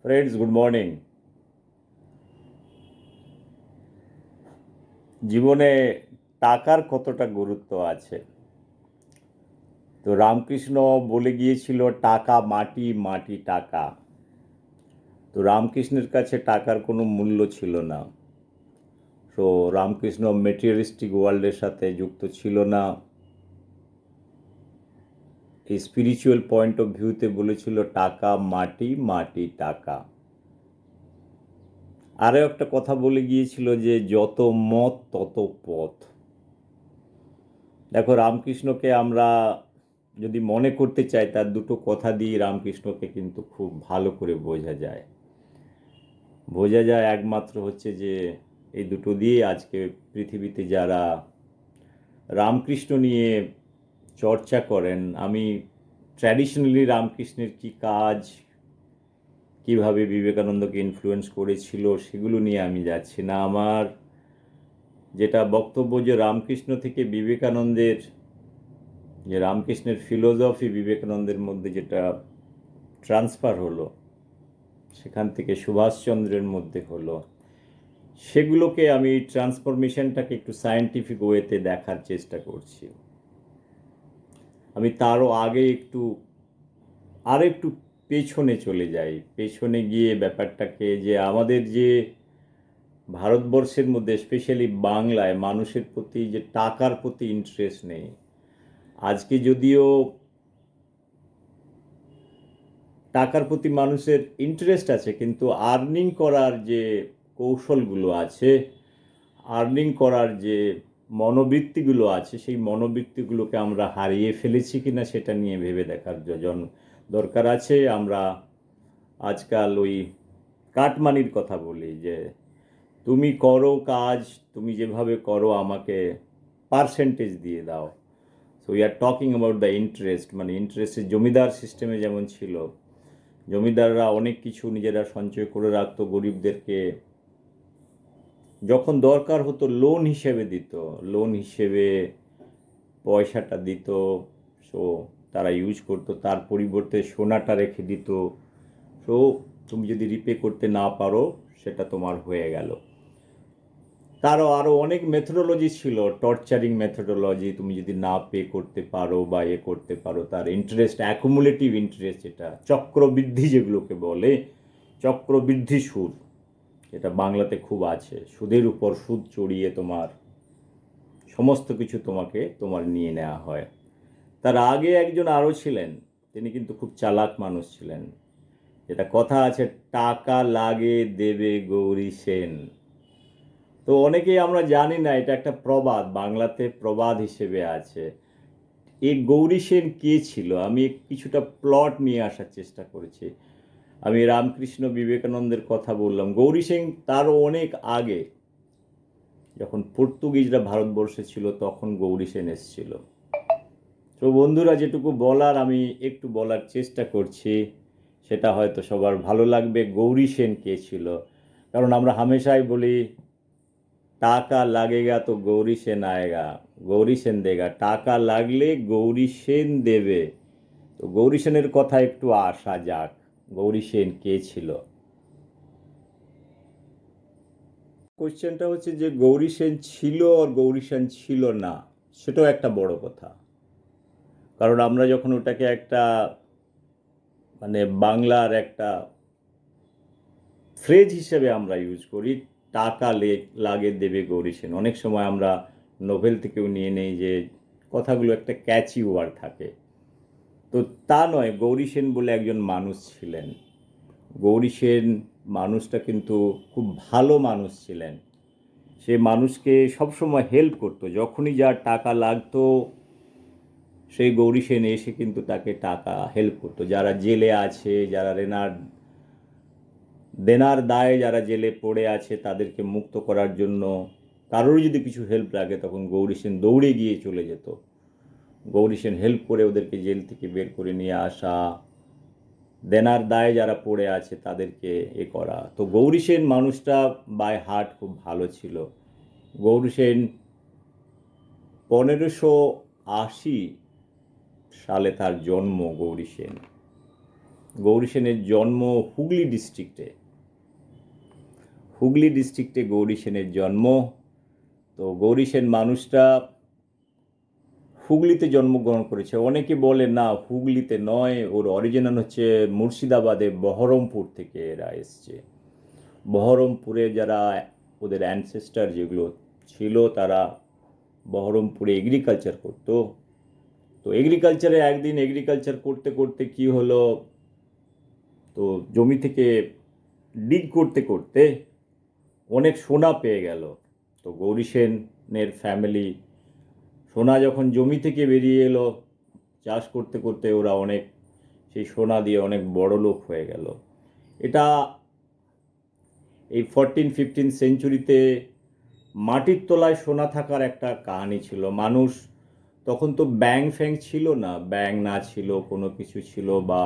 Friends, good morning. জীবনে টাকার কতটা গুরুত্ব আছে? তো রামকৃষ্ণ বলে গিয়েছিল, টাকা মাটি, মাটি টাকা। তো রামকৃষ্ণের কাছে টাকার কোনো মূল্য ছিল না। তো রামকৃষ্ণ মেটেরিয়ালিস্টিক ওয়ার্ল্ডের সাথে যুক্ত ছিল না। এই স্পিরিচুয়াল পয়েন্ট অফ ভিউতে বলেছিল টাকা মাটি, মাটি টাকা। আরও একটা কথা বলে গিয়েছিল যে যত মত তত পথ। দেখো, রামকৃষ্ণকে আমরা যদি মনে করতে চাই, তার দুটো কথা দিয়ে রামকৃষ্ণকে কিন্তু খুব ভালো করে বোঝা যায় একমাত্র হচ্ছে যে এই দুটো দিয়ে আজকে পৃথিবীতে যারা রামকৃষ্ণ নিয়ে চর্চা করেন, আমি ট্র্যাডিশনালি রামকৃষ্ণের কি কাজ, কিভাবে বিবেকানন্দকে ইনফ্লুয়েন্স করেছিল, সেগুলো নিয়ে আমি যাচ্ছি না। আমার যেটা বক্তব্য, যে রামকৃষ্ণ থেকে বিবেকানন্দের, যে রামকৃষ্ণের ফিলোসফি বিবেকানন্দের মধ্যে যেটা ট্রান্সফার হলো, সেখান থেকে সুভাষচন্দ্রের মধ্যে হলো, সেগুলোকে আমি ট্রান্সফরমেশনটাকে একটু সায়েন্টিফিক ওয়েতে দেখার চেষ্টা করছি। আমি তারও আগে একটু পেছনে চলে যাই। পেছনে গিয়ে ব্যাপারটাকে, যে আমাদের যে ভারতবর্ষের মধ্যে, স্পেশালি বাংলায়, মানুষের প্রতি যে টাকার প্রতি ইন্টারেস্ট নেই। আজকে যদিও টাকার প্রতি মানুষের ইন্টারেস্ট আছে, কিন্তু আর্নিং করার যে কৌশলগুলো আছে, আর্নিং করার যে মনোবৃত্তিগুলো আছে, সেই মনোবৃত্তিগুলোকে আমরা হারিয়ে ফেলেছি কিনা সেটা নিয়ে ভেবে দেখার দরকার আছে। আমরা আজকাল ওই কাটমানির কথা বলি, যে তুমি করো কাজ, তুমি যেভাবে করো আমাকে পার্সেন্টেজ দিয়ে দাও। So we are talking about the interest, মানে ইন্টারেস্টের জমিদার সিস্টেমে যেমন ছিল, জমিদাররা অনেক কিছু নিজেরা সঞ্চয় করে রাখতো, গরিবদেরকে যখন দরকার হতো লোন হিসেবে দিত, লোন হিসেবে পয়সাটা দিত। সো তারা ইউজ করতো, তার পরিবর্তে সোনাটা রেখে দিত। সো তুমি যদি রিপে করতে না পারো, সেটা তোমার হয়ে গেল। আরও অনেক মেথোডোলজি ছিল, টর্চারিং মেথোডোলজি। তুমি যদি না পে করতে পারো বা করতে পারো, তার ইন্টারেস্ট, অ্যাকুমুলেটিভ ইন্টারেস্ট, যেটা চক্রবৃদ্ধি যেগুলোকে বলে, চক্রবৃদ্ধি সুদ, এটা বাংলাতে খুব আছে। সুদের উপর সুদ চড়িয়ে তোমার সমস্ত কিছু তোমার নিয়ে নেওয়া হয়। তার আগে একজন আরও ছিলেন, তিনি কিন্তু খুব চালাক মানুষ ছিলেন। যেটা কথা আছে, টাকা লাগে দেবে গৌরী সেন। তো অনেকেই আমরা জানি না, এটা একটা প্রবাদ, বাংলাতে প্রবাদ হিসেবে আছে। এই গৌরী সেন কে ছিল? আমি কিছুটা প্লট নিয়ে আসার চেষ্টা করেছি। আমি রামকৃষ্ণ বিবেকানন্দের কথা বললাম, গৌরী সেন তারও অনেক আগে, যখন পর্তুগিজরা ভারতবর্ষে ছিল, তখন গৌরী সেন এসেছিল। তো বন্ধুরা, যেটুকু বলার আমি একটু বলার চেষ্টা করছি, সেটা হয়তো সবার ভালো লাগবে। গৌরী সেন কে ছিল? কারণ আমরা হামেশাই বলি, টাকা লাগেগা তো গৌরী সেন আয়েগা, গৌরী সেন দেগা। টাকা লাগলে গৌরী সেন দেবে। তো গৌরী সেনের কথা একটু আসা যাক। গৌরী সেন কে ছিল? কোশ্চেনটা হচ্ছে যে গৌরী সেন ছিল আর গৌরী সেন ছিল না, সেটাও একটা বড় কথা। কারণ আমরা যখন ওটাকে একটা, মানে বাংলার একটা ফ্রেজ হিসেবে আমরা ইউজ করি, টাকা লাগে দেবে গৌরী সেন, অনেক সময় আমরা নোভেল থেকেও নিয়ে নেই, যে কথাগুলো একটা ক্যাচি ওয়ার্ড থাকে। তো তা নয়, গৌরী সেন বলে একজন মানুষ ছিলেন। গৌরী সেন মানুষটা কিন্তু খুব ভালো মানুষ ছিলেন। সে মানুষকে সবসময় হেল্প করতো, যখনই যার টাকা লাগতো, সেই গৌরী সেন এসে কিন্তু তাকে টাকা হেল্প করতো। যারা জেলে আছে, যারা দেনার দায়ে যারা জেলে পড়ে আছে, তাদেরকে মুক্ত করার জন্য কারোর যদি কিছু হেল্প লাগে, তখন গৌরী সেন দৌড়ে গিয়ে চলে যেত। গৌরী সেন হেল্প করে ওদেরকে জেল থেকে বের করে নিয়ে আসা, দেনার দায়ে যারা পড়ে আছে তাদেরকে করা। তো গৌরী সেন মানুষটা বাই হার্ট খুব ভালো ছিল। গৌরী সেন 1580 সালে তার জন্ম। গৌরী সেন গৌরী সেনের জন্ম হুগলি ডিস্ট্রিক্টে গৌরী সেনের জন্ম। তো গৌরী সেন মানুষটা হুগলিতে জন্মগ্রহণ করেছে। অনেকে বলে না, হুগলিতে নয়, ওর অরিজিনাল হচ্ছে মুর্শিদাবাদে, বহরমপুর থেকে এরা এসছে। বহরমপুরে যারা ওদের অ্যানসেস্টার যেগুলো ছিল, তারা বহরমপুরে এগ্রিকালচার করতো। তো এগ্রিকালচারে একদিন এগ্রিকালচার করতে করতে কি হলো, তো জমি থেকে ডিগ করতে করতে অনেক সোনা পেয়ে গেল। তো গৌরী সেনের ফ্যামিলি সোনা যখন জমি থেকে বেরিয়ে এলো, চাষ করতে করতে ওরা অনেক সেই সোনা দিয়ে অনেক বড় লোক হয়ে গেল। এটা এই 14-15 সেঞ্চুরিতে মাটির তলায় সোনা থাকার একটা কাহিনী ছিল। মানুষ তখন তো ব্যাংক ফ্যাংক ছিল না, ব্যাংক না ছিল, কোনো কিছু ছিল বা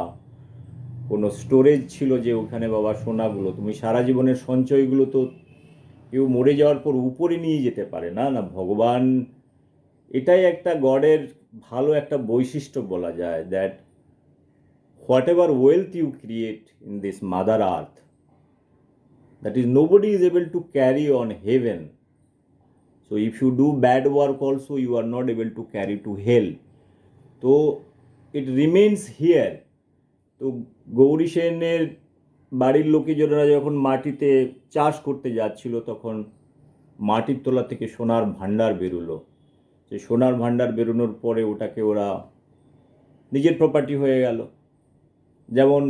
কোনো স্টোরেজ ছিল যে ওখানে বাবা সোনাগুলো তুমি সারা জীবনের সঞ্চয়গুলো তো কেউ মরে যাওয়ার পর উপরে নিয়ে যেতে পারে না। না, ভগবান, এটাই একটা গডের ভালো একটা বৈশিষ্ট্য বলা যায়, that whatever wealth you create in this mother earth, that is nobody is able to carry on heaven. So if you do bad work also, you are not able to carry to hell. So it remains here. তো গৌরী সেনের বাড়ির লোকেজনেরা যখন মাটিতে চাষ করতে যাচ্ছিল, তখন মাটির তলা থেকে সোনার ভাণ্ডার বেরোলো। সেই সোনার ভাণ্ডার বেরোনোর পরে ওটাকে ওরা নিজের প্রপার্টি হয়ে গেল। যেমন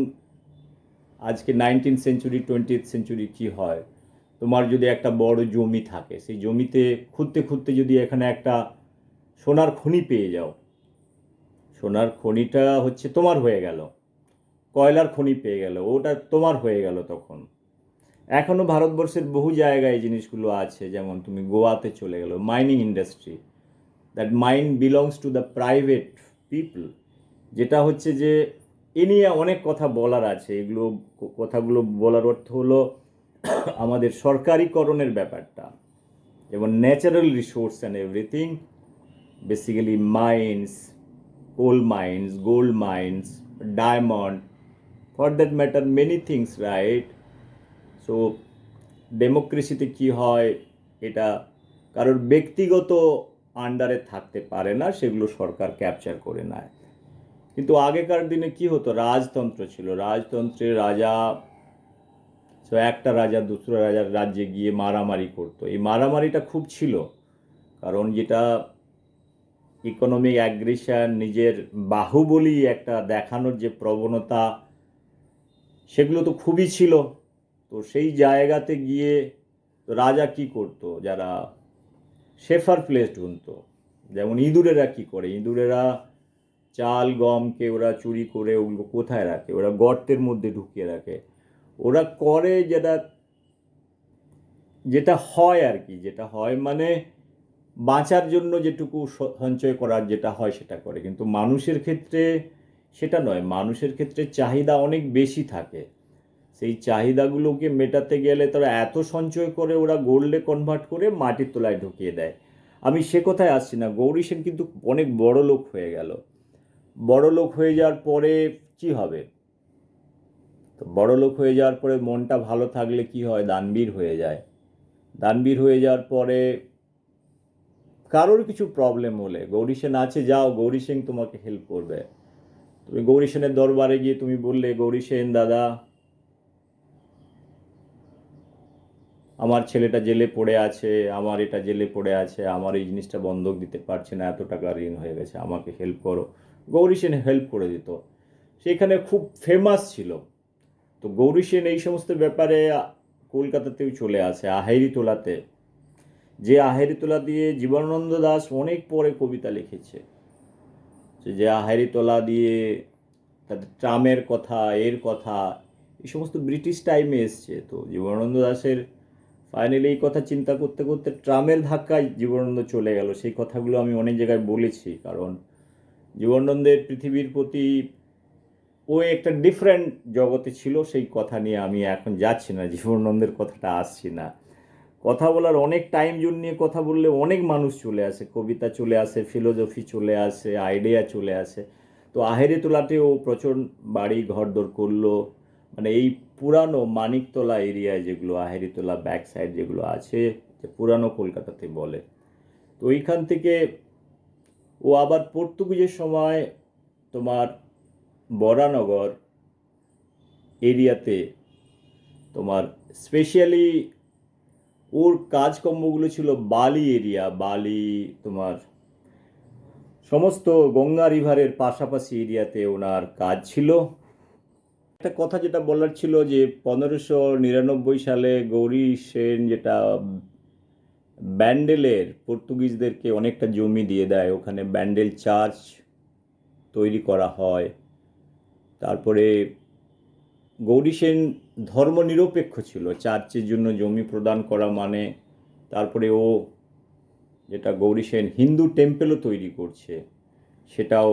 আজকে 19th সেঞ্চুরি 20th সেঞ্চুরি কী হয়, তোমার যদি একটা বড় জমি থাকে, সেই জমিতে খুঁড়তে খুঁড়তে যদি এখানে একটা সোনার খনি পেয়ে যাও, সোনার খনিটা হচ্ছে তোমার হয়ে গেল। কয়লার খনি পেয়ে গেল, ওটা তোমার হয়ে গেল। তখন এখনও ভারতবর্ষের বহু জায়গায় এই জিনিসগুলো আছে। যেমন তুমি গোয়াতে চলে গেলো, mining industry, that mine belongs to the private people. যেটা হচ্ছে যে এ নিয়ে অনেক কথা বলার আছে। এগুলো কথাগুলো বলার অর্থ হলো আমাদের সরকারিকরণের ব্যাপারটা, যেমন natural resource and everything, basically mines, coal mines, gold mines, diamond, for that matter many things, right? So ডেমোক্রেসিতে কি হয়, এটা কারোর ব্যক্তিগত আন্ডারে থাকতে পারে না, সেগুলো সরকার ক্যাপচার করে নেয়। কিন্তু আগেকার দিনে কি হতো, রাজতন্ত্র ছিল। রাজতন্ত্রে রাজা, তো একটা রাজা দুসরা রাজার রাজ্যে গিয়ে মারামারি করতো। এই মারামারিটা খুব ছিল, কারণ যেটা ইকোনমিক অ্যাগ্রেশন, নিজের বাহুবলী একটা দেখানোর যে প্রবণতা, সেগুলো তো খুবই ছিল। তো সেই জায়গাতে গিয়ে তো রাজা কি করতো, যারা সেফার প্লেস ঢুনতো, যেমন ইঁদুরেরা কি করে, ইঁদুরেরা চাল গমকে ওরা চুরি করে ওগুলো কোথায় রাখে, ওরা গর্তের মধ্যে ঢুকিয়ে রাখে। ওরা করে যেটা যেটা হয় আর কি, যেটা হয় মানে বাঁচার জন্য যেটুকু সঞ্চয় করার যেটা হয় সেটা করে। কিন্তু মানুষের ক্ষেত্রে সেটা নয়, মানুষের ক্ষেত্রে চাহিদা অনেক বেশি থাকে। সেই চাহিদাগুলোকে মেটাতে গেলে তারা এত সঞ্চয় করে, ওরা গোল্ডে কনভার্ট করে মাটির তলায় ঢুকিয়ে দেয়। আমি সে কথায় আসছি না। গৌরী সেন কিন্তু অনেক বড় লোক হয়ে গেল। বড় লোক হয়ে যাওয়ার পরে কি হবে, তো বড় লোক হয়ে যাওয়ার পরে মনটা ভালো থাকলে কি হয়, দানবীর হয়ে যায়। দানবীর হয়ে যাওয়ার পরে কারোর কিছু প্রবলেম হলে গৌরী সেন আছে, যাও, গৌরী সেন তোমাকে হেল্প করবে। তুমি গৌরী সেনের দরবারে গিয়ে তুমি বললে, গৌরী সেন দাদা, আমার ছেলেটা জেলে পড়ে আছে, আমার এটা জেলে পড়ে আছে, আমার এই জিনিসটা বন্ধক দিতে পারছে না, এত টাকা ঋণ হয়ে গেছে, আমাকে হেল্প করো। গৌরী সেন হেল্প করে দিত। সেখানে খুব ফেমাস ছিল। তো গৌরী সেন এই সমস্ত ব্যাপারে কলকাতাতেও চলে আসে, আহেরিতোলাতে। যে আহেরিতোলা দিয়ে জীবনানন্দ দাশ অনেক পরে কবিতা লিখেছে, যে আহেরিতোলা দিয়ে তাদের ট্রামের কথা, এর কথা, এই সমস্ত ব্রিটিশ টাইমে এসছে। তো জীবনানন্দ দাশের ফাইনালি এই কথা চিন্তা করতে করতে ট্রামের ধাক্কায় জীবনানন্দ চলে গেল। সেই কথাগুলো আমি অনেক জায়গায় বলেছি, কারণ জীবনানন্দের পৃথিবীর প্রতি ও একটা ডিফারেন্ট জগতে ছিল। সেই কথা নিয়ে আমি এখন যাচ্ছি না, জীবনানন্দের কথাটা আসছি না। কথা বলার অনেক টাইম জোন নিয়ে কথা বললে অনেক মানুষ চলে আসে, কবিতা চলে আসে, ফিলোসফি চলে আসে, আইডিয়া চলে আসে। তো আহেরিতলাতেও প্রচুর বাড়ি ঘরদোর করলো, মানে এই পুরানো মানিকতলা এরিয়ায় যেগুলো আহেরিতলা ব্যাক সাইড যেগুলো আছে, যে পুরানো কলকাতাতে বলে, তো ওইখান থেকে ও আবার পর্তুগিজের সময় তোমার বরানগর এরিয়াতে তোমার স্পেশালি ওর কাজকর্মগুলো ছিল বালি এরিয়া, বালি তোমার সমস্ত গঙ্গা রিভারের পাশাপাশি এরিয়াতে ওনার কাজ ছিল। একটা কথা যেটা বলার ছিল যে 1599 সালে গৌরী সেন যেটা ব্যান্ডেলের পর্তুগিজদেরকে অনেকটা জমি দিয়ে দেয়, ওখানে ব্যান্ডেল চার্চ তৈরি করা হয়। তারপরে গৌরী সেন ধর্মনিরপেক্ষ ছিল, চার্চের জন্য জমি প্রদান করা মানে, তারপরে ও যেটা গৌরী সেন হিন্দু টেম্পেলও তৈরি করছে, সেটাও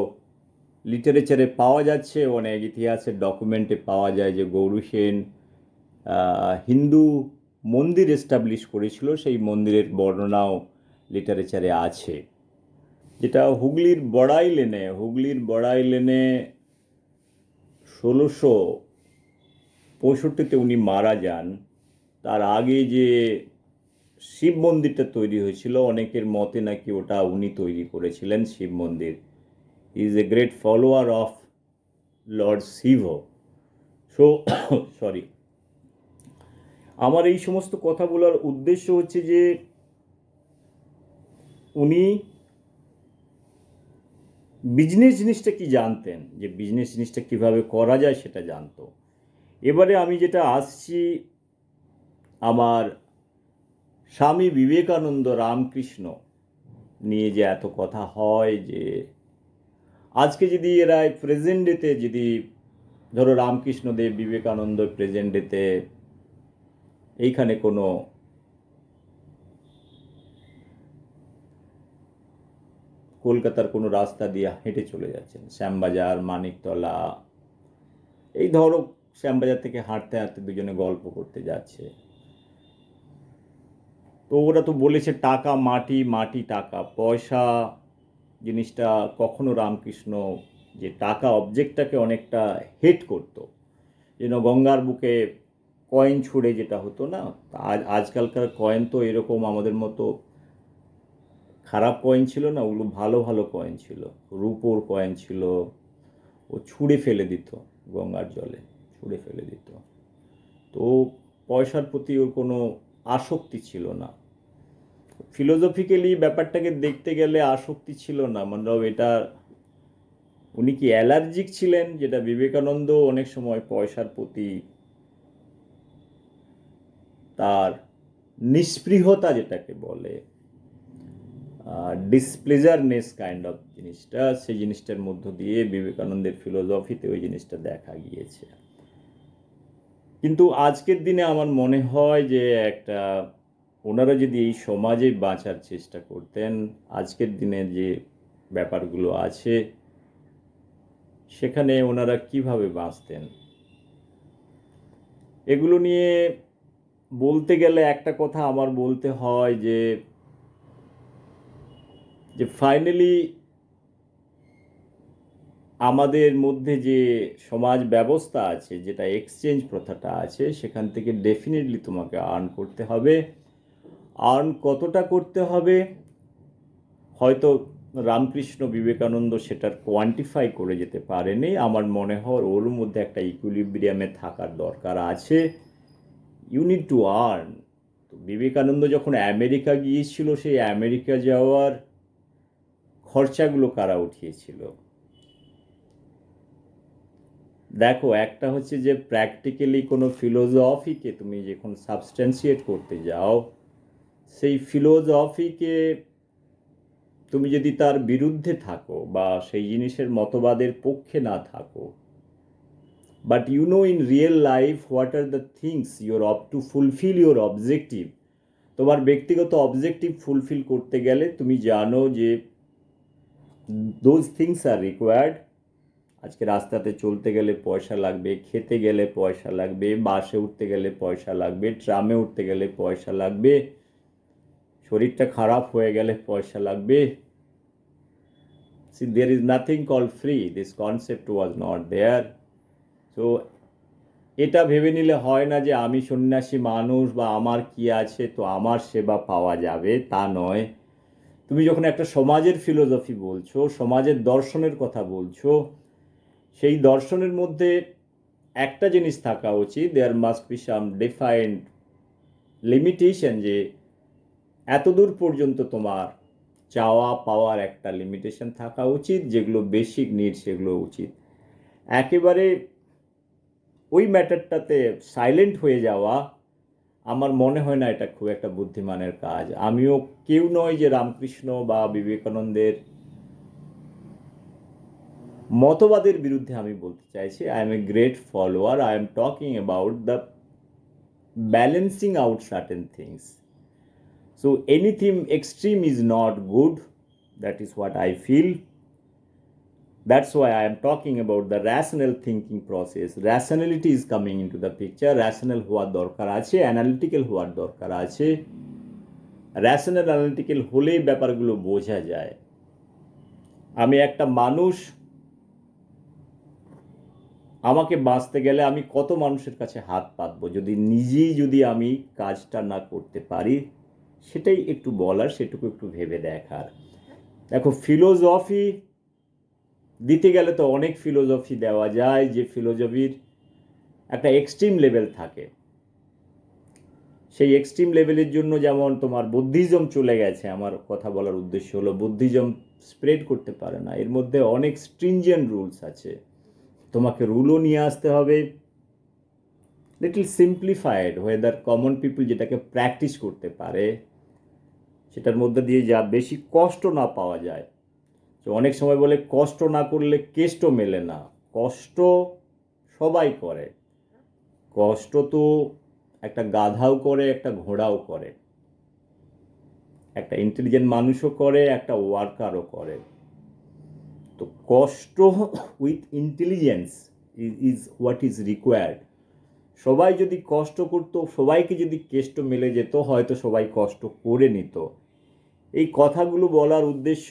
লিটারেচারে পাওয়া যাচ্ছে, অনেক ইতিহাসের ডকুমেন্টে পাওয়া যায় যে গৌরী সেন হিন্দু মন্দির এস্টাবলিশ করেছিল, সেই মন্দিরের বর্ণনাও লিটারেচারে আছে। যেটা হুগলির বড়াই লেনে 1665-তে উনি মারা যান। তার আগে যে শিব মন্দিরটা তৈরি হয়েছিল, অনেকের মতে নাকি ওটা উনি তৈরি করেছিলেন শিব মন্দির। He is a great follower of Lord Shiva. So sorry, আমার এই সমস্ত কথা বলার উদ্দেশ্য হচ্ছে যে উনি বিজনেস জিনিসটা কি জানতেন, যে বিজনেস জিনিসটা কিভাবে করা যায় সেটা জানতো। এবারে আমি যেটা আসছি, আমার স্বামী বিবেকানন্দ রামকৃষ্ণ নিয়ে যে এত কথা হয়, যে আজকে যদি এরা প্রেজেন্ট ডেতে যদি ধরো রামকৃষ্ণদেব বিবেকানন্দ প্রেজেন্ট ডেতে এইখানে কোনো কলকাতার কোনো রাস্তা দিয়ে হেঁটে চলে যাচ্ছেন, শ্যামবাজার মানিকতলা, এই ধরো শ্যামবাজার থেকে হাঁটতে হাঁটতে দুজনে গল্প করতে যাচ্ছে, তো ওরা তো বলেছে টাকা মাটি, মাটি টাকা, পয়সা জিনিসটা কখনো রামকৃষ্ণ যে টাকা অবজেক্টটাকে অনেকটা হেট করতো, যেন গঙ্গার বুকে কয়েন ছুঁড়ে যেটা হতো না, আজকালকার কয়েন তো এরকম আমাদের মতো খারাপ কয়েন ছিল না, ওগুলো ভালো ভালো কয়েন ছিল, রূপোর কয়েন ছিল, ও ছুঁড়ে ফেলে দিত গঙ্গার জলে, ছুঁড়ে ফেলে দিত। তো পয়সার প্রতি ওর কোনো আসক্তি ছিল না, ফিলোসফিক্যালি ব্যাপারটাকে দেখতে গেলে আসক্তি ছিল না, মানে এটা উনি কি অ্যালার্জিক ছিলেন, যেটা বিবেকানন্দ অনেক সময় পয়সার প্রতি তার নিস্পৃহতা যেটাকে বলে, ডিসপ্লেজারনেস কাইন্ড অফ জিনিসটা, সেই জিনিসটার মধ্য দিয়ে বিবেকানন্দের ফিলোসফিতে ওই জিনিসটা দেখা গিয়েছে। কিন্তু আজকের দিনে আমার মনে হয় যে একটা ওনারা যদি এই সমাজে বাঁচার চেষ্টা করতেন, আজকের দিনে যে ব্যাপারগুলো আছে সেখানে ওনারা কিভাবে বাঁচতেন, এগুলো নিয়ে বলতে গেলে একটা কথা আমার বলতে হয় যে ফাইনালি আমাদের মধ্যে যে সমাজ ব্যবস্থা আছে, যেটা এক্সচেঞ্জ প্রথাটা আছে, সেখান থেকে ডেফিনেটলি তোমাকে আর্ন করতে হবে। আর্ন কতটা করতে হবে হয়তো রামকৃষ্ণ বিবেকানন্দ সেটার কোয়ান্টিফাই করে যেতে পারেনি, আমার মনে হয় ওর মধ্যে একটা ইকুইলিব্রিয়ামে থাকার দরকার আছে। You need to earn. তো বিবেকানন্দ যখন আমেরিকা গিয়েছিল, সেই আমেরিকা যাওয়ার খরচাগুলো কারা উঠিয়েছিল? দেখো, একটা হচ্ছে যে প্র্যাকটিক্যালি কোনো ফিলোসফিকে তুমি যখন সাবস্ট্যান্সিয়েট করতে যাও, সেই ফিলোসফিকে তুমি যদি তার বিরুদ্ধে থাকো বা সেই জিনিসের মতবাদের পক্ষে না থাকো, but you know in real life what are the things you're up to fulfill your objective, তোমার ব্যক্তিগত অবজেক্টিভ ফুলফিল করতে গেলে তুমি জানো যে দোজ থিংস আর রিকোয়ার্ড। আজকে রাস্তাতে চলতে গেলে পয়সা লাগবে, খেতে গেলে পয়সা লাগবে, বাসে উঠতে গেলে পয়সা লাগবে, ট্রামে উঠতে গেলে পয়সা লাগবে, শরীরটা খারাপ হয়ে গেলে পয়সা লাগবে, See, there is nothing called free. This concept was not there. So এটা ভেবে নিলে হয় না যে আমি সন্ন্যাসী মানুষ বা আমার কি আছে তো আমার সেবা পাওয়া যাবে, তা নয়। তুমি যখন একটা সমাজের ফিলোসফি বলছো, সমাজের দর্শনের কথা বলছো, সেই দর্শনের মধ্যে একটা জিনিস থাকা উচিত, there must be some defined limitation, যে এতদূর পর্যন্ত তোমার চাওয়া পাওয়ার একটা লিমিটেশন থাকা উচিত, যেগুলো বেসিক নিড সেগুলো উচিত। একেবারে ওই ম্যাটারটাতে সাইলেন্ট হয়ে যাওয়া আমার মনে হয় না এটা খুব একটা বুদ্ধিমানের কাজ। আমিও কেউ নয় যে রামকৃষ্ণ বা বিবেকানন্দের মতবাদের বিরুদ্ধে আমি বলতে চাইছি। I M A great follower, I am talking about the balancing out certain things. So anything extreme is not good. That is what I feel. That's why I am talking about the rational thinking process. Rationality is coming into the picture. Rational হওয়ার দরকার আছে, analytical হওয়ার দরকার আছে। Rational analytical হলেই ব্যাপারগুলো বোঝা যায়। আমি একটা মানুষ, আমাকে বাঁচতে গেলে আমি কত মানুষের কাছে হাত পাতবো যদি আমি কাজটা না করতে পারি। সেটাই একটু বলার, সেটুকু একটু ভেবে দেখার। দেখো, ফিলোসফি দিতে গেলে তো অনেক ফিলোসফি দেওয়া যায়, যে ফিলোসফির একটা এক্সট্রিম লেভেল থাকে। সেই এক্সট্রিম লেভেলের জন্য যেমন তোমার বুদ্ধিজম চলে গেছে, আমার কথা বলার উদ্দেশ্য হলো বুদ্ধিজম স্প্রেড করতে পারে না, এর মধ্যে অনেক স্ট্রিনজেন্ট রুলস আছে। তোমাকে রুলও নিয়ে আসতে হবে, little simplified, weather common people যেটাকে প্র্যাকটিস করতে পারে, সেটার মধ্যে দিয়ে যা বেশি কষ্ট না পাওয়া যায়। তো অনেক সময় বলে কষ্ট না করলে কেষ্ট মেলে না। কষ্ট সবাই করে, কষ্ট তো একটা গাধাও করে, একটা ঘোড়াও করে, একটা ইন্টেলিজেন্ট মানুষও করে, একটা ওয়ার্কারও করে। তো কষ্ট with intelligence is what is required. সবাই যদি কষ্ট করতো, সবাইকে যদি কেষ্ট মেলে যেত, হয়তো সবাই কষ্ট করে নিত। এই কথাগুলো বলার উদ্দেশ্য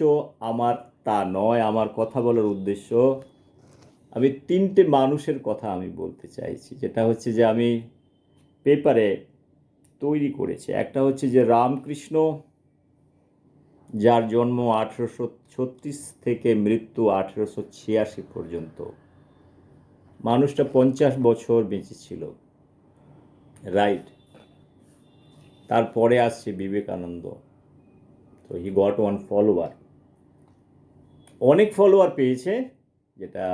আমার তা নয়। আমার কথা বলার উদ্দেশ্য, আমি তিনটে মানুষের কথা আমি বলতে চাইছি, যেটা হচ্ছে যে আমি পেপারে তৈরি করেছি। একটা হচ্ছে যে রামকৃষ্ণ, যার জন্ম 1836 থেকে মৃত্যু 1886 পর্যন্ত, মানুষটা 50 বছর বেঁচে ছিল, রাইট। তারপরে আসছে বিবেকানন্দ। তো হি গট ওয়ান ফলোয়ার, অনেক ফলোয়ার পেয়েছে, যেটা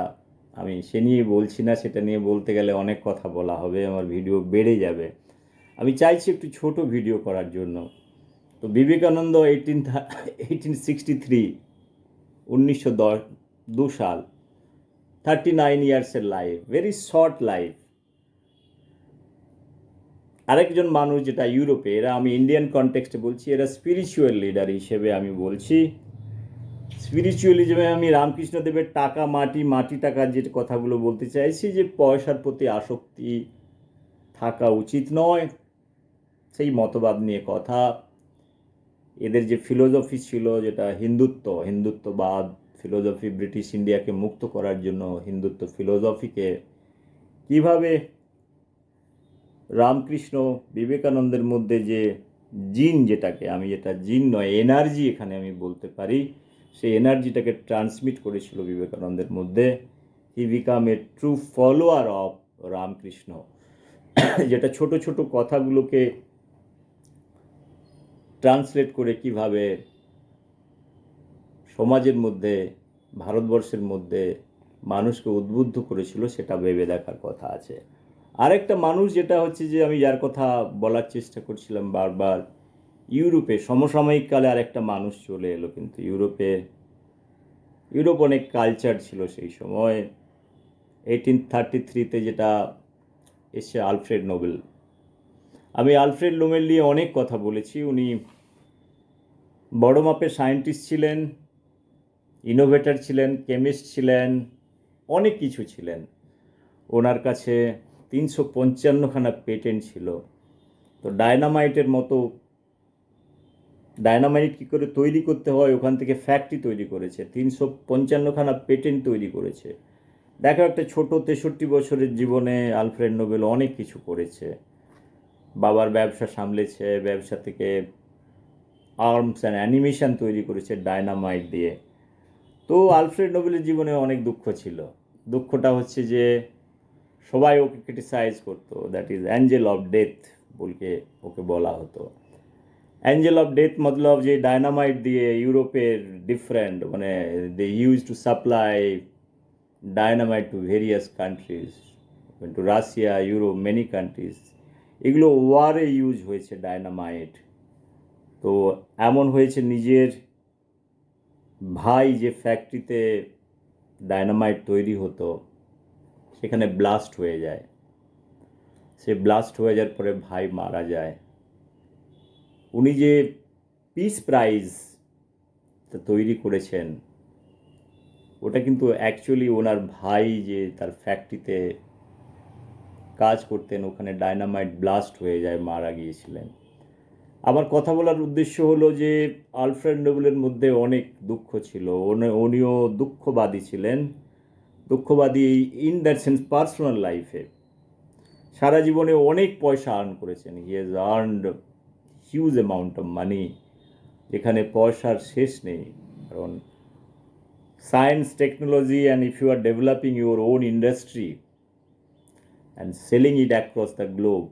আমি সে নিয়ে বলছি না। সেটা নিয়ে বলতে গেলে অনেক কথা বলা হবে, আমার ভিডিও বেড়ে যাবে। আমি চাইছি একটু ছোট ভিডিও করার জন্য। তো বিবেকানন্দ 1863, 1902 সাল, 39 ইয়ার্সের লাইফ, ভেরি শর্ট লাইফ। আরেকজন মানুষ যেটা ইউরোপে, এরা আমি ইন্ডিয়ান কনটেক্সটে বলছি, এরা স্পিরিচুয়াল লিডার হিসেবে আমি বলছি। স্পিরিচুয়ালিজমে আমি রামকৃষ্ণদেবের টাকা মাটি টাকার যে কথাগুলো বলতে চাইছি, যে পয়সার প্রতি আসক্তি থাকা উচিত নয়, সেই মতবাদ নিয়ে কথা। এদের যে ফিলোসফি ছিল, যেটা হিন্দুত্ববাদ ফিলোসফি, ব্রিটিশ ইন্ডিয়াকে মুক্ত করার জন্য হিন্দুত্ব ফিলোসফিকে কিভাবে রামকৃষ্ণ বিবেকানন্দের মধ্যে যে জিন, যেটা জিন নয়, এনার্জি এখানে আমি বলতে পারি, সেই এনার্জিটাকে ট্রান্সমিট করেছিল বিবেকানন্দের মধ্যে। He became a true follower of Ramakrishna, যেটা ছোট ছোট কথাগুলোকে ট্রান্সলেট করে কিভাবে সমাজের মধ্যে, ভারতবর্ষের মধ্যে মানুষকে উদ্বুদ্ধ করেছিল, সেটা ভেবে দেখার কথা আছে। আরেকটা মানুষ যেটা হচ্ছে যে আমি যার কথা বলার চেষ্টা করছিলাম বারবার, ইউরোপে সমসাময়িককালে আরেকটা মানুষ চলে এলো, কিন্তু ইউরোপ অনেক কালচার ছিল সেই সময়। 1833-তে যেটা এসছে আলফ্রেড নোবেল। আমি আলফ্রেড নোবেল নিয়ে অনেক কথা বলেছি। উনি বড় মাপের সায়েন্টিস্ট ছিলেন, ইনোভেটর ছিলেন, কেমিস্ট ছিলেন, অনেক কিছু ছিলেন। ওনার কাছে 355খানা পেটেন্ট ছিল। তো ডায়নামাইটের মতো ডায়নামাইট কী করে তৈরি করতে হয় ওখান থেকে ফ্যাক্টরি তৈরি করেছে, 355খানা পেটেন্ট তৈরি করেছে। দেখো একটা ছোট 63 বছরের জীবনে আলফ্রেড নোবেল অনেক কিছু করেছে। বাবার ব্যবসা সামলেছে, ব্যবসা থেকে আর্মস অ্যান্ড অ্যানিমেশন তৈরি করেছে ডায়নামাইট দিয়ে। তো আলফ্রেড নোবেলের জীবনে অনেক দুঃখ ছিল। দুঃখটা হচ্ছে যে সবাই ওকে ক্রিটিসাইজ করতো, that is Angel of death বলকে ওকে বলা হতো। অ্যাঞ্জেল অফ ডেথ মতলব যে ডায়নামাইট দিয়ে ইউরোপের ডিফারেন্ট মানে they use to supply dynamite to various countries, to Russia, Europe, many countries. এগুলো ওয়ারে ইউজ হয়েছে ডায়নামাইট। তো এমন হয়েছে নিজের ভাই যে ফ্যাক্টরিতে ডায়নামাইট তৈরি হতো সেখানে ব্লাস্ট হয়ে যায়। সে ব্লাস্ট হয়ে যাওয়ার পরে ভাই মারা যায়। উনি যে পিস প্রাইজ তৈরি করেছেন ওটা কিন্তু অ্যাকচুয়ালি ওনার ভাই যে তার ফ্যাক্টরিতে কাজ করতেন ওখানে ডায়নামাইট ব্লাস্ট হয়ে যায়, মারা গিয়েছিলেন। আমার কথা বলার উদ্দেশ্য হলো যে আলফ্রেড নোবেলের মধ্যে অনেক দুঃখ ছিল, উনিও দুঃখবাদী ছিলেন। দুঃখবাদী ইন দ্যাট সেন্স পার্সোনাল লাইফে সারা জীবনে অনেক পয়সা আর্ন করেছেন। He has earned huge amount of money, যেখানে পয়সার শেষ নেই। কারণ science, technology and if you are developing your own industry and selling it across the globe,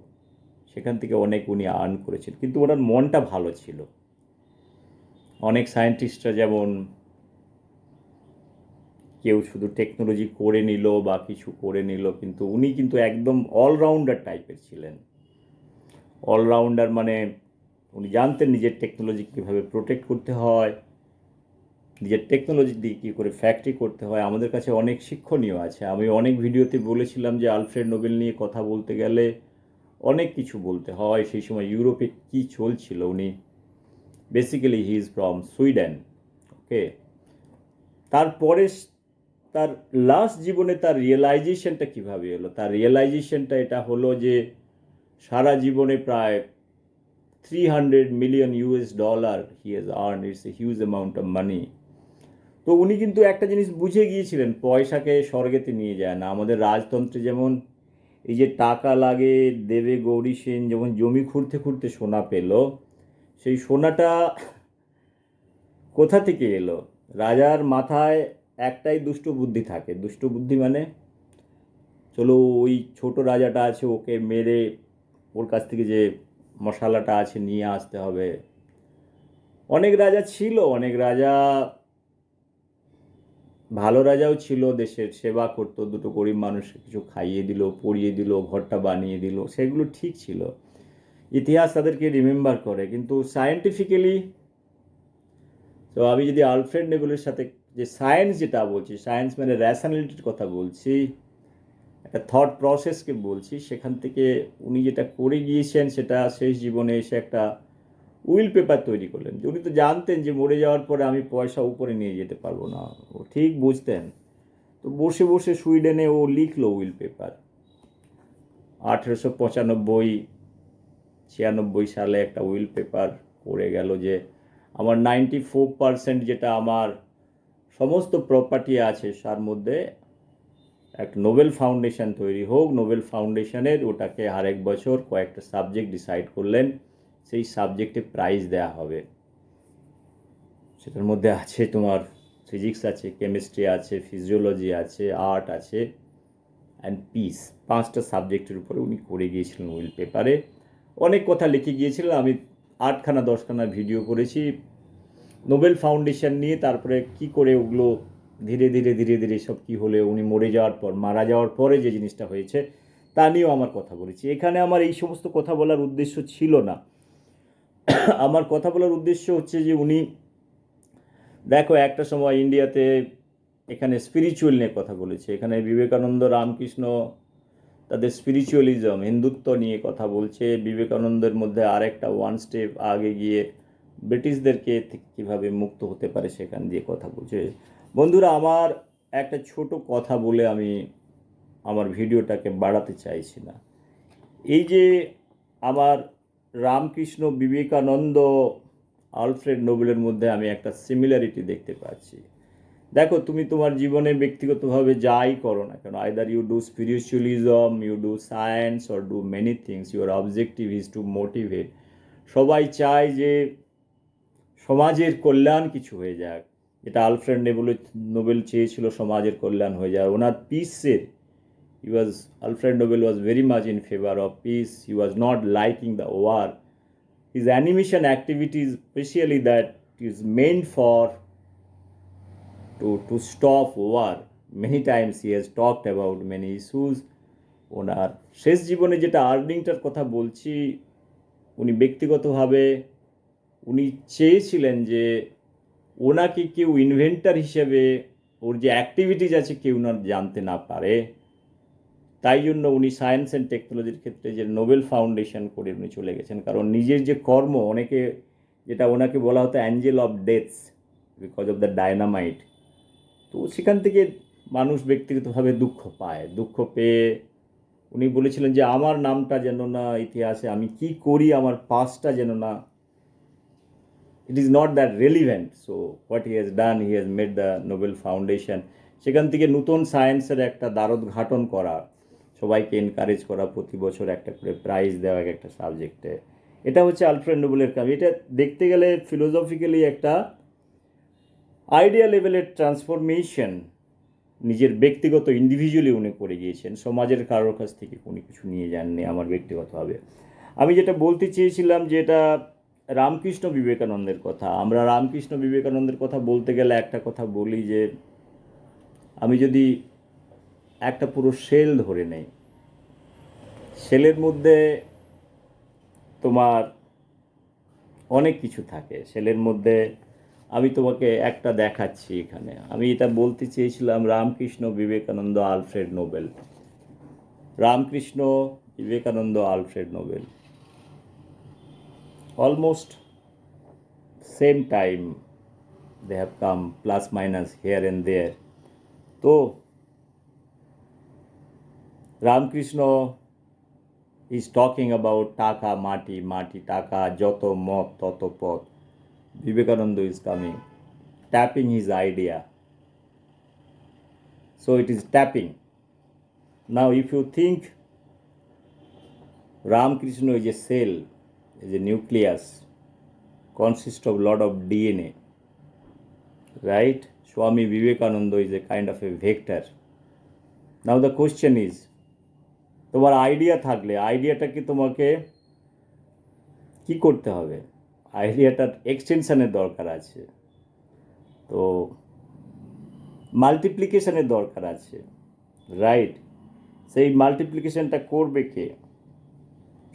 সেখান থেকে অনেক উনি আর্ন করেছেন। কিন্তু ওনার মনটা ভালো ছিল। অনেক সায়েন্টিস্টরা যেমন কেউ শুধু টেকনোলজি করে নিল বা কিছু করে নিল, কিন্তু উনি কিন্তু একদম অলরাউন্ডার টাইপের ছিলেন। অলরাউন্ডার মানে উনি জানতেন নিজের টেকনোলজি কীভাবে প্রোটেক্ট করতে হয়, নিজের টেকনোলজি দিয়ে কী করে ফ্যাক্টরি করতে হয়। আমাদের কাছে অনেক শিক্ষণীয় আছে। আমি অনেক ভিডিওতে বলেছিলাম যে আলফ্রেড নোবেল নিয়ে কথা বলতে গেলে অনেক কিছু বলতে হয়। সেই সময় ইউরোপে কী চলছিল, উনি basically he is from Sweden, okay. তারপরে তার লাস্ট জীবনে তার রিয়েলাইজেশনটা কীভাবে এলো, তার রিয়েলাইজেশনটা এটা হলো যে সারা জীবনে প্রায় $300 million he has earn, it's a huge amount of মানি। তো উনি কিন্তু একটা জিনিস বুঝে গিয়েছিলেন, পয়সাকে স্বর্গেতে নিয়ে যায় না। আমাদের রাজতন্ত্রে যেমন এই যে টাকা লাগে, দেবে গৌরী সেন যেমন জমি খুঁড়তে খুঁড়তে সোনা পেল, সেই সোনাটা কোথা থেকে এলো? রাজার মাথায় একটাই দুষ্ট বুদ্ধি থাকে। দুষ্ট বুদ্ধি মানে চলো ওই ছোট রাজাটা আছে ওকে মেরে ওর কাছ থেকে যে মশালাটা আছে নিয়ে আসতে হবে। অনেক রাজা ছিল, অনেক রাজা ভালো রাজাও ছিল, দেশের সেবা করতো, দুটো গরিব মানুষকে কিছু খাইয়ে দিল, পরিয়ে দিল, ঘরটা বানিয়ে দিল, সেগুলো ঠিক ছিল। ইতিহাস তাদেরকে রিমেম্বার করে। কিন্তু সায়েন্টিফিক্যালি, তো আমি যদি আলফ্রেড নোবেলের সাথে যে সায়েন্স যেটা বলছি, সায়েন্স মানে র্যাশনালিটির কথা বলছি, একটা থট প্রসেসকে বলছি, সেখান থেকে উনি যেটা করে গিয়েছেন সেটা শেষ জীবনে এসে একটা উইল পেপার তৈরি করলেন। উনি তো জানতেন যে মরে যাওয়ার পরে আমি পয়সা উপরে নিয়ে যেতে পারবো না, ও ঠিক বুঝতেন। তো বসে বসে সুইডেনে ও লিখলো উইল পেপার। 1895-96 সালে একটা উইল পেপার করে গেল যে আমার 94% যেটা আমার সমস্ত প্রপার্টি আছে তার মধ্যে একটা নোবেল ফাউন্ডেশন তৈরি হোক। নোবেল ফাউন্ডেশনের ওটাকে আরেক বছর কয়েকটা সাবজেক্ট ডিসাইড করলেন, সেই সাবজেক্টে প্রাইজ দেওয়া হবে। সেটার মধ্যে আছে তোমার ফিজিক্স আছে, কেমিস্ট্রি আছে, ফিজিওলজি আছে, আর্ট আছে অ্যান্ড পিস। 5টা সাবজেক্টের উপরে উনি করে গিয়েছিলেন উইল পেপারে। অনেক কথা লিখে গিয়েছিলেন। আমি 8খানা 10খানা ভিডিও করেছি নোবেল ফাউন্ডেশন নিয়ে। তারপরে কি করে ওগুলো ধীরে ধীরে ধীরে ধীরে সব কী হলে উনি মরে যাওয়ার পর, মারা যাওয়ার পরে যে জিনিসটা হয়েছে তা নিয়েও আমার কথা বলেছি। এখানে আমার এই সমস্ত কথা বলার উদ্দেশ্য ছিল না। আমার কথা বলার উদ্দেশ্য হচ্ছে যে উনি, দেখো একটা সময় ইন্ডিয়াতে এখানে স্পিরিচুয়াল নিয়ে কথা বলেছে। এখানে বিবেকানন্দ, রামকৃষ্ণ তাদের স্পিরিচুয়ালিজম, হিন্দুত্ব নিয়ে কথা বলছে। বিবেকানন্দের মধ্যে আরেকটা ওয়ান স্টেপ আগে গিয়ে ব্রিটিশদেরকে কীভাবে মুক্ত হতে পারে সেখান দিয়ে কথা বলছে। বন্ধুরা, আমার একটা ছোট কথা বলে আমি আমার ভিডিওটাকে বাড়াতে চাইছি না। এই যে আমার রামকৃষ্ণ, বিবেকানন্দ আলফ্রেড নোবেলের মধ্যে আমি একটা সিমিলারিটি দেখতে পাচ্ছি। দেখো, তুমি তোমার জীবনে ব্যক্তিগতভাবে যাই করো না কেন, either you do spiritualism, you do science, or do many things, your objective is to motivate. সবাই চায় যে সমাজের কল্যাণ কিছু হয়ে যাক, যেটা আলফ্রেড নোবেল চেয়েছিল সমাজের কল্যাণ হয়ে যায়। ওনার পিসের, Alfred Nobel was very much in favor of peace. He was not liking the war. His animation activities, especially that is meant for to stop war. Many times he has talked about many issues. ওনার শেষ জীবনে যেটা আর্নিংটার কথা বলছি, উনি ব্যক্তিগতভাবে উনি চেয়েছিলেন যে ওনাকে কেউ ইনভেন্টার হিসেবে, ওর যে অ্যাক্টিভিটিস আছে কেউ না জানতে না পারে। তাই জন্য উনি সায়েন্স অ্যান্ড টেকনোলজির ক্ষেত্রে যে নোবেল ফাউন্ডেশন করে উনি চলে গেছেন। কারণ নিজের যে কর্ম, অনেকে যেটা ওনাকে বলা হতো Angel of deaths because of the dynamite, তো সেখান থেকে মানুষ ব্যক্তিগতভাবে দুঃখ পায়। দুঃখ পেয়ে উনি বলেছিলেন যে আমার নামটা যেন না ইতিহাসে, আমি কি করি আমার পাস্টটা যেন না, it is not that relevant. So what he has done, he has made the Nobel foundation. সেখান থেকে নতুন সায়েন্সের একটা দ্বারোদ্ঘাটন করা, সবাইকে এনকারেজ করা, প্রতি বছর একটা করে প্রাইজ দেওয়া একটা সাবজেক্টে। এটা হচ্ছে আলফ্রেড নোবেলের কাজ। এটা দেখতে গেলে ফিলোসফিক্যালি একটা আইডিয়া লেভেলের ট্রান্সফরমেশন নিজের ব্যক্তিগত ইন্ডিভিজুয়ালি উনি করে গিয়েছেন, সমাজের কারোর কাছ থেকে উনি কিছু নিয়ে যাননি। আমার ব্যক্তিগতভাবে আমি যেটা বলতে চেয়েছিলাম যে এটা রামকৃষ্ণ বিবেকানন্দের কথা। আমরা রামকৃষ্ণ বিবেকানন্দের কথা বলতে গেলে একটা কথা বলি যে আমি যদি একটা পুরো সেল ধরে নেই, সেলের মধ্যে তোমার অনেক কিছু থাকে। সেলের মধ্যে আমি তোমাকে একটা দেখাচ্ছি এখানে। আমি এটা বলতে চেয়েছিলাম Ramakrishna Vivekananda Alfred Nobel. Ramakrishna Vivekananda Alfred Nobel almost same time they have come, plus minus here and there. তো রামকৃষ্ণ is talking about টাকা মাটি, মাটি টাকা, যত মত তত পথ। Vivekananda is coming, tapping his idea. So it is tapping. Now if you think Ramakrishna is a cell, is a nucleus, consists of lot of DNA, right? Swami Vivekananda is a kind of a vector. Now the question is, তোমার idea থাকলে আইডিয়াটাকে তোমাকে কি করতে হবে? আইডিয়াটার এক্সটেনশনের দরকার আছে, তো মাল্টিপ্লিকেশনের দরকার আছে, রাইট? সেই মাল্টিপ্লিকেশনটা করবে কে?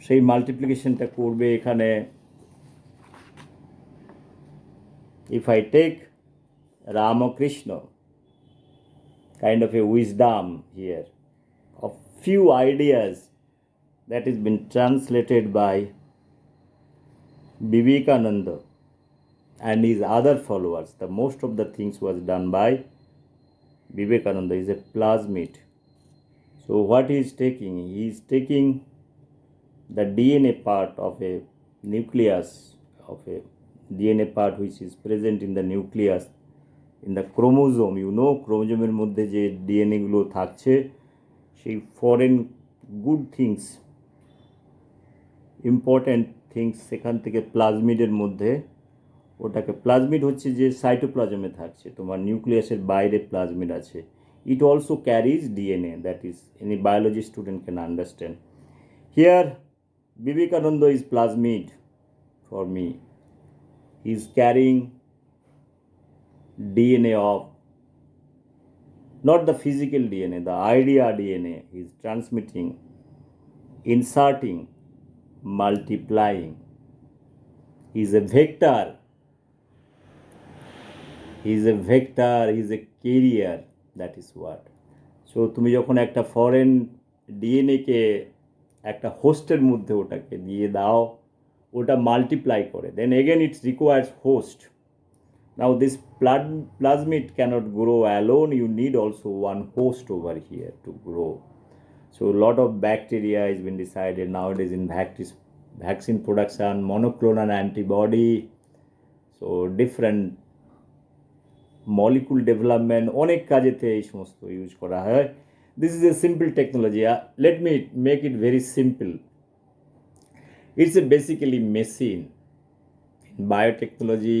সেই মাল্টিপ্লিকেশনটা করবে এখানে, if I take Ramakrishna kind of a wisdom here of few ideas that has been translated by Vivekananda and his other followers, the most of the things was done by Vivekananda. Is a plasmid. So what he is taking? He is taking the DNA part of a nucleus, of a DNA part which is present in the nucleus, in the chromosome. You know, ক্রোমোজোমের মধ্যে যে DNA গুলো থাকছে, সেই foreign good things, important things সেখান থেকে প্লাজমিডের মধ্যে, ওটাকে প্লাজমিড হচ্ছে যে সাইটোপ্লাজমে থাকছে, তোমার নিউক্লিয়াসের বাইরে প্লাজমিড আছে। It also carries DNA, that is any biology student can understand. Here Vivekananda is plasmid for me. He is carrying DNA of, not the physical DNA, the idea DNA. He is transmitting, inserting, multiplying. He is a vector. He is a vector, he is a carrier, that is what. So তুমি যখন একটা foreign ডিএনএকে একটা হোস্টের মধ্যে ওটাকে দিয়ে দাও, ওটা multiply করে, then again it's requires host. Now this plasmid cannot grow alone, you need also one host over here to grow. So a lot of bacteria has been decided nowadays in vaccine production, monoclonal antibody, so different molecule development অনেক কাজেতে এই সমস্ত use করা হয়। This is a simple technology. Let me make it very simple. It's a basically machine. Biotechnology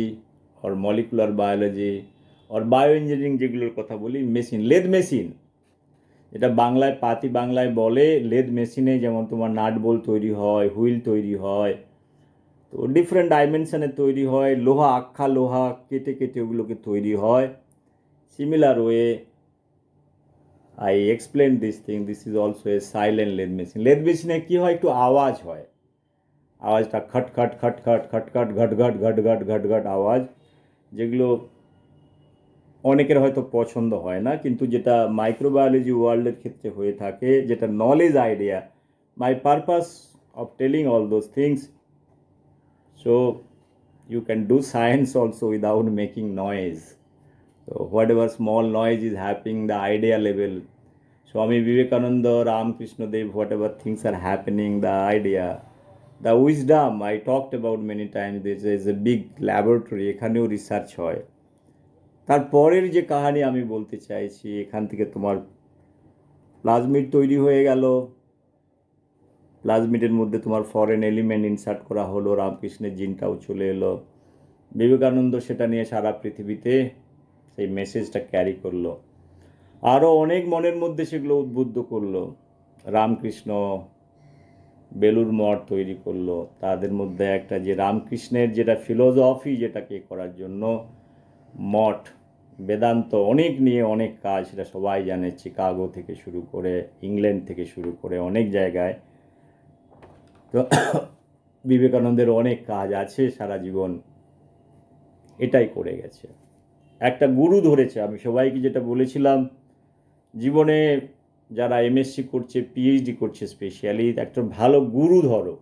or molecular biology or bio engineering যেগুলোর কথা বলি, machine, lathe machine, এটা বাংলায় পাতি বাংলায় বলে লেদ মেশিনে যেমন তোমার নাট বোল্ট তৈরি হয়, হুইল তৈরি হয়, তো ডিফারেন্ট ডাইমেনশনে তৈরি হয়, লোহা আক্ষা লোহা কেটে কেটে ওগুলোকে তৈরি হয়। Similar way I explain this thing, this is also a silent lathe machine. Lathe মেশিনে কী হয়, একটু আওয়াজ হয়, আওয়াজটা খটখট খটখট খটখট ঘটঘট ঘটঘট ঘটঘট আওয়াজ, যেগুলো অনেকের হয়তো পছন্দ হয় না, কিন্তু যেটা মাইক্রোবায়োলজি ওয়ার্ল্ডের ক্ষেত্রে হয়ে থাকে, যেটা knowledge idea, my purpose of telling all those things, so you can do science also without making noise. So whatever small noise is happening, the idea level, Swami Vivekananda, Ramakrishna Dev, whatever things are happening, the idea, the wisdom I talked about many times, this is a big laboratory, এখানেও research হয়। তারপরের যে কাহিনী আমি বলতে চাইছি, এখান থেকে তোমার প্লাজমিড তৈরি হয়ে গেল, প্লাজমিডের মধ্যে তোমার ফরেন এলিমেন্ট ইনসার্ট করা হলো, রামকৃষ্ণের জিনটাও চলে এলো, বিবেকানন্দ সেটা নিয়ে সারা পৃথিবীতে সেই মেসেজটা ক্যারি করলো, আরও অনেক মনের মধ্যে সেগুলো উদ্বুদ্ধ করলো। রামকৃষ্ণ বেলুর মঠ তৈরি করলো, তাদের মধ্যে একটা যে রামকৃষ্ণের যেটা ফিলোসফি, যেটাকে করার জন্য মঠ, বেদান্ত অনেক নিয়ে অনেক কাজ, সেটা সবাই জানে, চিকাগো থেকে শুরু করে ইংল্যান্ড থেকে শুরু করে অনেক জায়গায়। তো বিবেকানন্দের অনেক কাজ আছে, সারা জীবন এটাই করে গেছে, একটা গুরু ধরেছে। আমি সবাইকে যেটা বলেছিলাম, জীবনে যারা এমএসসি করছে, পিএইচডি করছে, স্পেশালি একটা ভালো গুরু ধরো,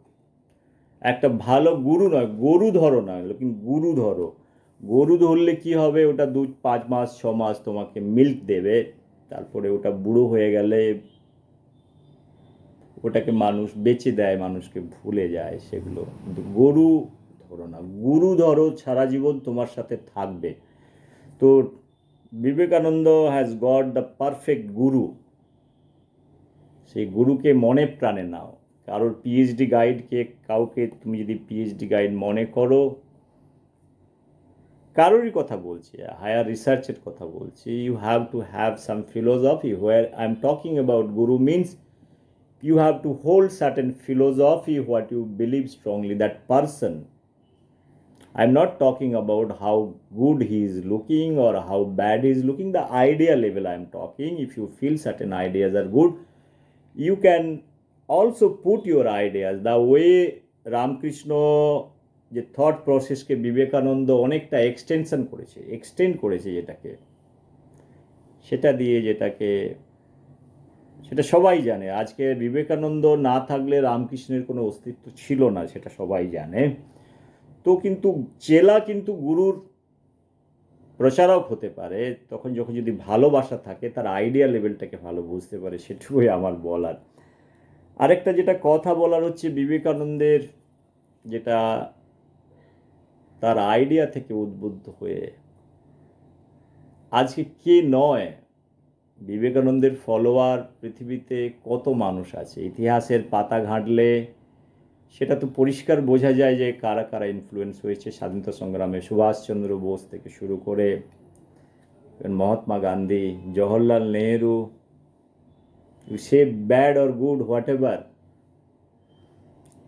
একটা ভালো গুরু নয়, গরু ধরো না, কিন্তু গুরু ধরো। গরু ধরলে কি হবে, ওটা 5 মাস 6 মাস তোমাকে মিল্ক দেবে, তারপরে ওটা বুড়ো হয়ে গেলে ওটাকে মানুষ বেচে দেয়, মানুষকে ভুলে যায় সেগুলো। কিন্তু গরু ধরো না, গুরু ধরো, সারা জীবন তোমার সাথে থাকবে। তো Vivekananda has got the perfect গুরু, সেই গুরুকে মনে প্রাণে নাও। কারোর পিএইচডি গাইডকে, কাউকে তুমি যদি পিএইচডি গাইড মনে করো, কারোরই কথা বলছি, হায়ার রিসার্চের কথা বলছি, you have to have some philosophy. Where I am talking about guru means you have to hold certain philosophy, what you believe strongly, that person. I'm not talking about how good he is looking or how bad he is looking, the idea level I'm talking. If you feel certain ideas are good, you can also put your ideas the way Ramakrishna যে thought প্রসেসকে Vivekananda অনেকটা extend করেছে যেটাকে, সেটা দিয়ে যেটাকে, সেটা সবাই জানে। আজকে বিবেকানন্দ না থাকলে রামকৃষ্ণের কোনো অস্তিত্ব ছিল না, সেটা সবাই জানে। তো কিন্তু চেলা কিন্তু গুরুর প্রচারক হতে পারে তখন যখন যদি ভালোবাসা থাকে, তার আইডিয়া লেভেলটাকে ভালো বুঝতে পারে, সেটুকুই আমার বলার। আরেকটা যেটা কথা বলার হচ্ছে, বিবেকানন্দের যেটা তার আইডিয়া থেকে উদ্বুদ্ধ হয়ে আজকে কে নয়, বিবেকানন্দের ফলোয়ার পৃথিবীতে কত মানুষ আছে, ইতিহাসের পাতা ঘাঁটলে সেটা তো পরিষ্কার বোঝা যায় যে কারা কারা ইনফ্লুয়েন্স হয়েছে স্বাধীনতা সংগ্রামে। সুভাষচন্দ্র বোস থেকে শুরু করে Mahatma Gandhi, Jawaharlal Nehru, you say bad or good whatever,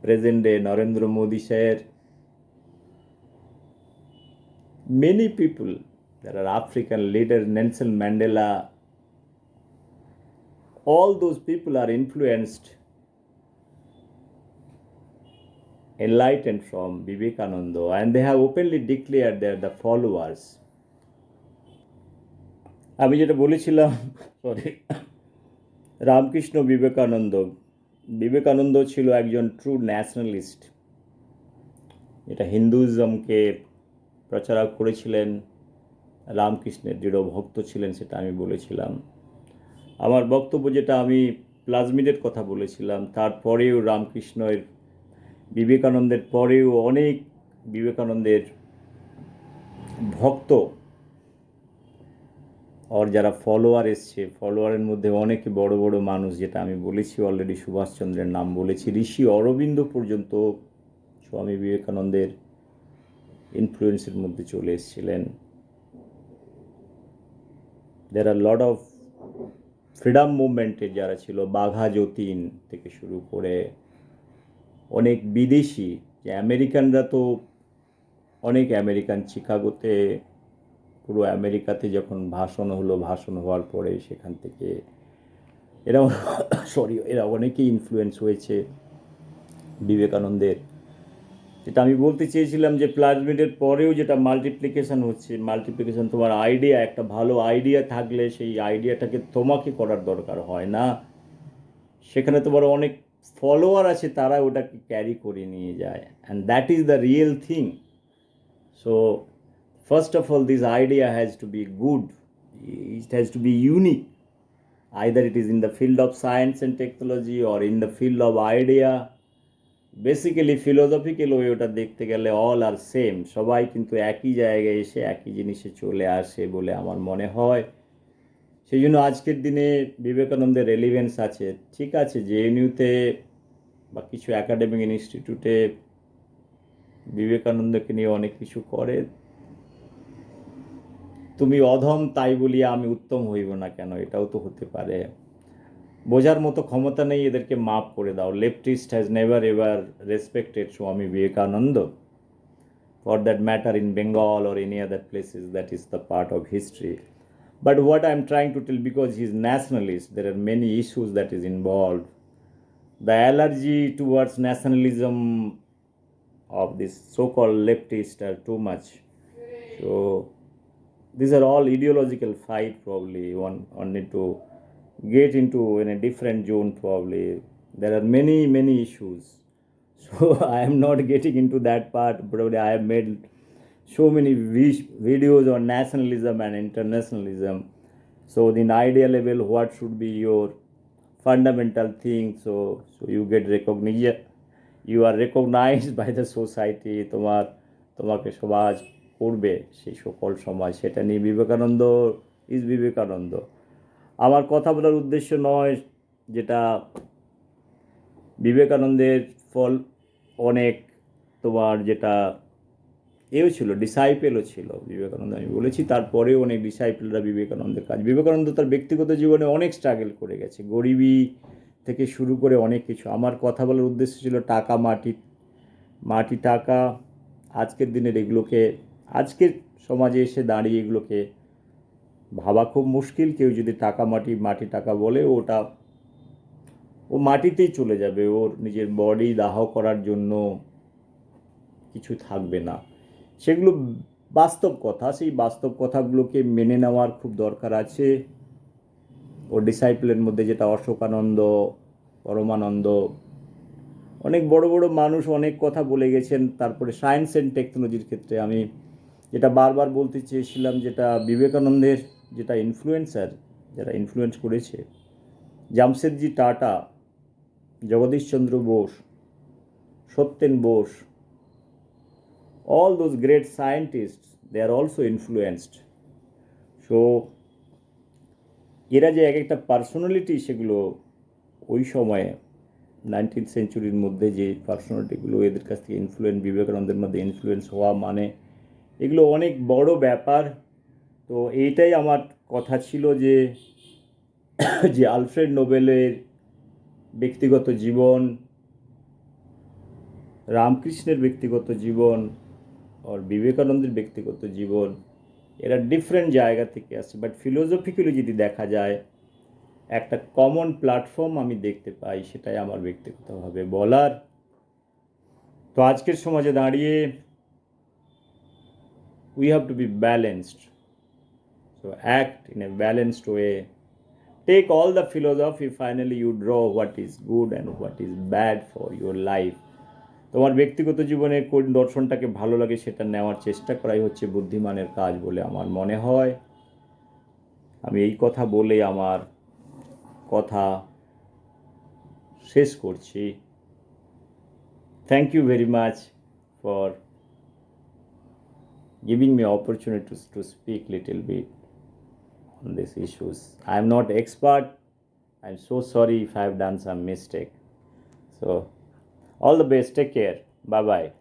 present day Narendra Modi sir, many people, there are African leaders, Nelson Mandela, all those people are influenced, enlightened from Vivekananda, and they have openly declared they are the followers. আমি যেটা বলেছিলাম, sorry, Ramakrishna Vivekananda ছিল একজন true nationalist, এটা হিন্দুইজমকে প্রচারক করেছিলেন, রামকৃষ্ণের দৃঢ় ভক্ত ছিলেন, সেটা আমি বলেছিলাম। আমার বক্তব্য যেটা আমি প্লাজমিডের কথা বলেছিলাম, তারপরেও রামকৃষ্ণের, বিবেকানন্দের পরেও অনেক বিবেকানন্দের ভক্ত ওর যারা ফলোয়ার এসছে, ফলোয়ারের মধ্যে অনেকে বড় বড় মানুষ, যেটা আমি বলেছি অলরেডি, সুভাষচন্দ্রের নাম বলেছি, ঋষি অরবিন্দ পর্যন্ত স্বামী বিবেকানন্দের ইনফ্লুয়েন্সের মধ্যে চলে এসেছিলেন। দের আর লট অফ ফ্রিডম মুভমেন্টের যারা ছিল, বাঘা যতীন থেকে শুরু করে অনেক বিদেশি, যে আমেরিকানরা তো অনেক আমেরিকান, শিকাগোতে পুরো আমেরিকাতে যখন ভাষণ হলো, ভাষণ হওয়ার পরে সেখান থেকে এরা এরা অনেকেই ইনফ্লুয়েন্স হয়েছে বিবেকানন্দের। যেটা আমি বলতে চেয়েছিলাম যে প্লাজমিডের পরেও যেটা মাল্টিপ্লিকেশন হচ্ছে, মাল্টিপ্লিকেশন তোমার আইডিয়া, একটা ভালো আইডিয়া থাকলে সেই আইডিয়াটাকে তোমাকে করার দরকার হয় না, সেখানে তোমার অনেক ফলোয়ার আছে, তারা ওটাকে ক্যারি করে নিয়ে যায়, and that is the real thing. So first of all, this idea has to be good, it has to be unique, either it is in the field of science and technology or in the field of idea। Basically philosophical way ওটা দেখতে গেলে all আর same, সবাই কিন্তু একই জায়গায় এসে একই জিনিসে চলে আসে বলে আমার মনে হয়। সেই জন্য আজকের দিনে বিবেকানন্দের রেলিভেন্স আছে। ঠিক আছে, জেএনইউতে বা কিছু একাডেমিক ইনস্টিটিউটে বিবেকানন্দকে নিয়ে অনেক কিছু করে, তুমি অধম তাই বলিয়া আমি উত্তম হইব না কেন, এটাও তো হতে পারে। বোঝার মতো ক্ষমতা নেই, এদেরকে মাফ করে দাও। Leftist has never ever respected Swami Vivekananda, for that matter in Bengal or any other places, that is the part of history. But what I am trying to tell, because he is nationalist, there are many issues that is involved. The allergy towards nationalism of this so-called leftist are too much. So these are all ideological fight, probably one need to get into in a different zone. Probably there are many issues, so I am not getting into that part. Probably I have made so many videos on nationalism and internationalism. So in idea level, what should be your fundamental thing, so you get recognition, you are recognized by the society, তোমাকে সমাজ করবে, সেই সকল সমাজ, সেটা নিয়ে Vivekananda is Vivekananda. আমার কথা বলার উদ্দেশ্য নয়, যেটা বিবেকানন্দের ফল অনেক তোমার যেটা এও ছিল, ডিসাইপেলও ছিল বিবেকানন্দ, আমি বলেছি, তারপরেও অনেক ডিসাইপেলরা বিবেকানন্দের কাজ, বিবেকানন্দ তার ব্যক্তিগত জীবনে অনেক স্ট্রাগল করে গেছে, গরিবি থেকে শুরু করে অনেক কিছু। আমার কথা বলার উদ্দেশ্য ছিল টাকা, মাটি টাকা, আজকের দিনের এগুলোকে, আজকের সমাজে এসে দাঁড়িয়ে এগুলোকে ভাবা খুব মুশকিল। কেউ যদি টাকা মাটি টাকা বলে, ও মাটিতেই চলে যাবে, ওর নিজের বডি দাহ করার জন্য কিছু থাকবে না। সেগুলো বাস্তব কথা, সেই বাস্তব কথাগুলোকে মেনে নেওয়ার খুব দরকার আছে। ও ডিসাইপলের মধ্যে যেটা অশোকানন্দ, পরমানন্দ, অনেক বড় বড় মানুষ অনেক কথা বলে গেছেন। তারপরে সায়েন্স অ্যান্ড টেকনোলজির ক্ষেত্রে আমি যেটা বারবার বলতে চেয়েছিলাম, যেটা বিবেকানন্দের যেটা ইনফ্লুয়েন্সার, যারা ইনফ্লুয়েন্স করেছে, Jamshedji Tata, Jagadish Chandra Bose, Satyen Bose, all those great scientists, they are also influenced. So এরা যে এক একটা পার্সোনালিটি, সেগুলো ওই সময়ে 19th সেঞ্চুরির মধ্যে যে পার্সোনালিটিগুলো এদের কাছ থেকে বিবেকানন্দের মধ্যে ইনফ্লুয়েন্স হওয়া, মানে এগুলো অনেক বড় ব্যাপার। তো এইটাই আমার কথা ছিল, যে আলফ্রেড নোবেলের ব্যক্তিগত জীবন, রামকৃষ্ণের ব্যক্তিগত জীবন আর বিবেকানন্দের ব্যক্তিগত জীবন, এরা ডিফারেন্ট জায়গা থেকে আসছে, বাট ফিলোসফিক্যালি যদি দেখা যায়, একটা কমন প্ল্যাটফর্ম আমি দেখতে পাই, সেটাই আমার ব্যক্তিগতভাবে বলার। তো আজকের সমাজে দাঁড়িয়ে we have to be balanced, so act in a balanced way, take all the philosophy, finally you draw what is good and what is bad for your life। তোমার ব্যক্তিগত জীবনে কোন দর্শনটাকে ভালো লাগে সেটা নেওয়ার চেষ্টা করাই হচ্ছে বুদ্ধিমানের কাজ বলে আমার মনে হয়। আমি এই কথা বলে আমার কথা শেষ করছি। Thank you very much for giving me opportunity to speak little bit on these issues. I am not expert. I'm so sorry if I have done some mistake. So all the best. Take care. Bye bye.